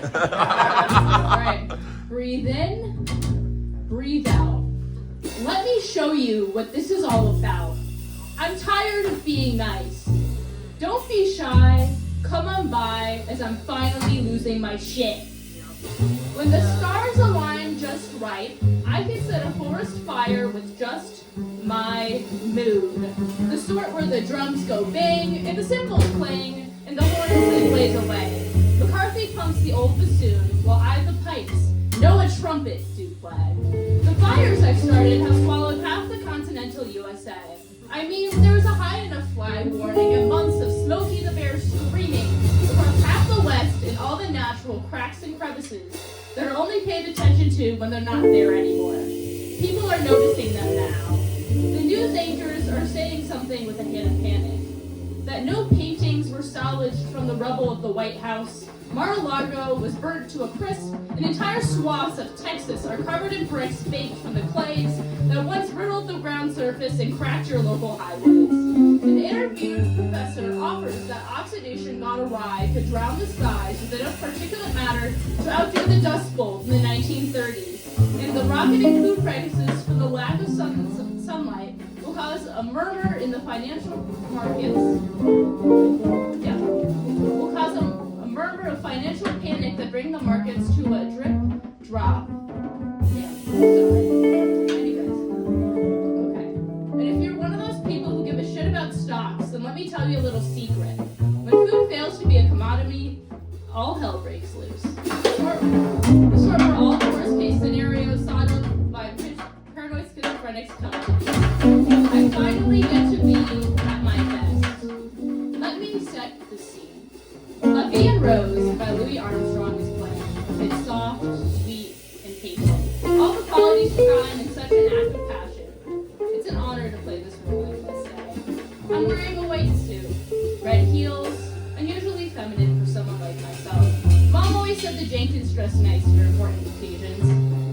Alright, breathe in, breathe out. Let me show you what this is all about. I'm tired of being nice. Don't be shy, come on by as I'm finally losing my shit. When the stars align just right, I can set a forest fire with just my mood. The sort where the drums go bang, and the cymbals clang, and the horn simply plays away. McCarthy pumps the old bassoon, while I the pipes, Noah trumpet do play. The fires I've started have swallowed half the continental USA. I mean, there was a high enough flag warning and months of Smokey the Bear screaming across half the West in all the natural cracks and crevices that are only paid attention to when they're not there anymore. People are noticing them now. The news anchors are saying something with a hint of panic. That no paintings were salvaged from the rubble of the White House. Mar-a-Lago was burnt to a crisp, and entire swaths of Texas are covered in bricks baked from the clays that once riddled the ground surface and cracked your local highways. An interviewed professor offers that oxidation gone awry could drown the skies with enough particulate matter to outdo the Dust Bowl in the 1930s, and the rocketing food prices from the lack of sunlight will cause a murmur in the financial markets. Will cause a murmur of financial panic that bring the markets to a drip drop. Anyways. Okay. And if you're one of those people who give a shit about stocks, then let me tell you a little secret. When food fails to be a commodity, all hell breaks loose. The sort where all the worst case scenarios thought of by paranoid schizophrenics come to be. I finally get to be at my best. Let me set the scene. La Vie en Rose by Louis Armstrong is playing. It's soft, sweet, and patient. All the qualities forgotten in such an act of passion. It's an honor to play this role, I must say. I'm wearing a white suit, red heels, unusually feminine for someone like myself. Mom always said the Jenkins dressed nice for important occasions.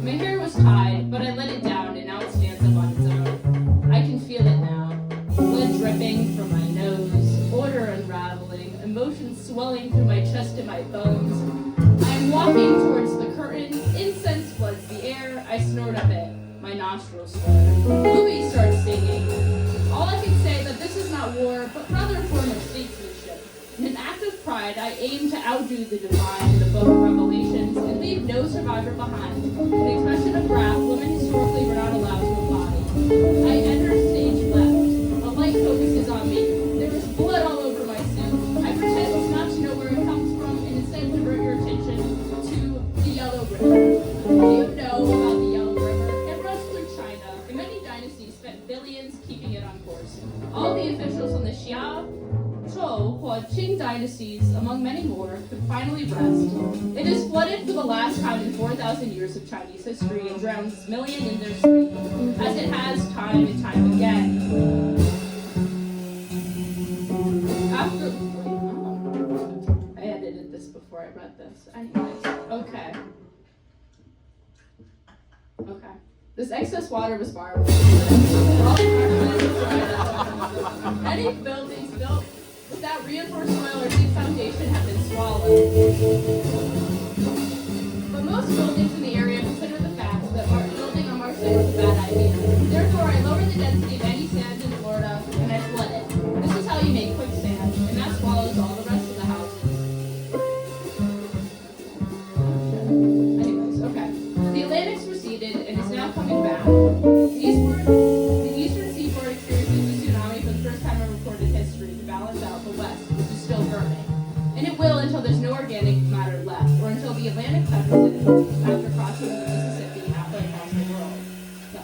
My hair was tied, but I let it down and now it stands up on its own. I can feel it now. Blood dripping from my nose, order unraveling, emotions swelling through my chest and my bones. I am walking towards the curtain, incense floods the air, I snort up it, my nostrils swell. Louis starts singing. All I can say that this is not war, but rather a form of statesmanship. In an act of pride, I aim to outdo the divine in the book of Revelations and leave no survivor behind. An expression of wrath women historically were not allowed to embody. I enter stage left. A light focuses on me. There is blood all over my suit. I pretend not to know where it comes from and instead divert your attention to the Yellow River. Do you know about the Yellow River? It runs through China, and many dynasties spent billions keeping it on course. All the officials on the Xia, Zhou, or Qing dynasties, among many more, could finally rest. It is flooded for the last time in 4,000 years of Chinese history and drowns millions in their stream, as it has time and time again. I edited this before I read this. Anyways, okay. This excess water was far away. Any buildings built without reinforced soil or deep foundation have been swallowed. But most buildings in the area consider the fact that building on Marsh Lake was a bad idea. Therefore, I lower the density of any sand in Florida and I flood it. This is how you make quicksand, and that swallows all the rest of the houses. Anyways, okay. The Atlantic's receded and is now coming back. The eastern seaboard experiences a tsunami for the first time in recorded history to balance out the west, which is still burning. And it will until there's no organic matter left, or until the Atlantic touches it after crossing the Mississippi halfway across the world. So,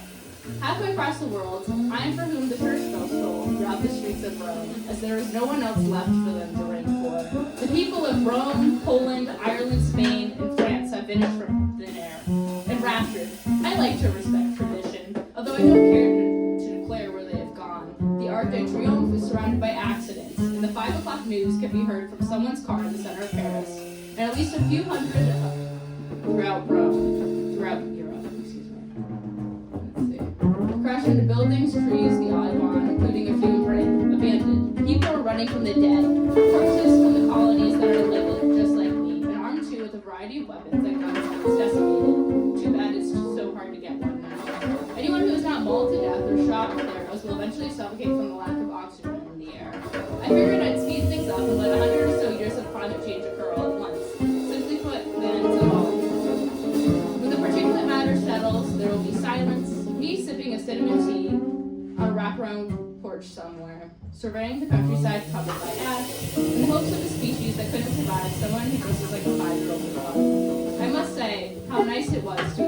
halfway across the world, I am for whom the church bells toll throughout the streets of Rome, as there is no one else left for them to ring for. The people of Rome, Poland, Ireland, Spain, and France have vanished from thin air. Enraptured, I like to respect tradition, although I don't care to declare where they have gone. The Arc de Triomphe is surrounded by accidents, and the 5 o'clock news can be heard from someone's car in the center of Paris, and at least a few hundred throughout Europe, excuse me. Let's see. Crash into buildings, trees, the Audubon, including a few abandoned. People are running from the dead, corpses from the colonies that are labeled just like me, and armed too with a variety variety of weapons and guns was decimated. Too bad it's so hard to get one now. Anyone who is not mauled to death or shot with arrows will eventually suffocate from the lack of oxygen in the air. I figured I'd speed things up and let 100 or so years of climate change occur all at once. Simply put, bans them all. When the particulate matter settles, there will be silence, me sipping a cinnamon tea on a wraparound porch somewhere, surveying the countryside covered by ash, in the hopes of a species that couldn't survive someone who dresses like a 5-year-old girl. I must say, how nice it was to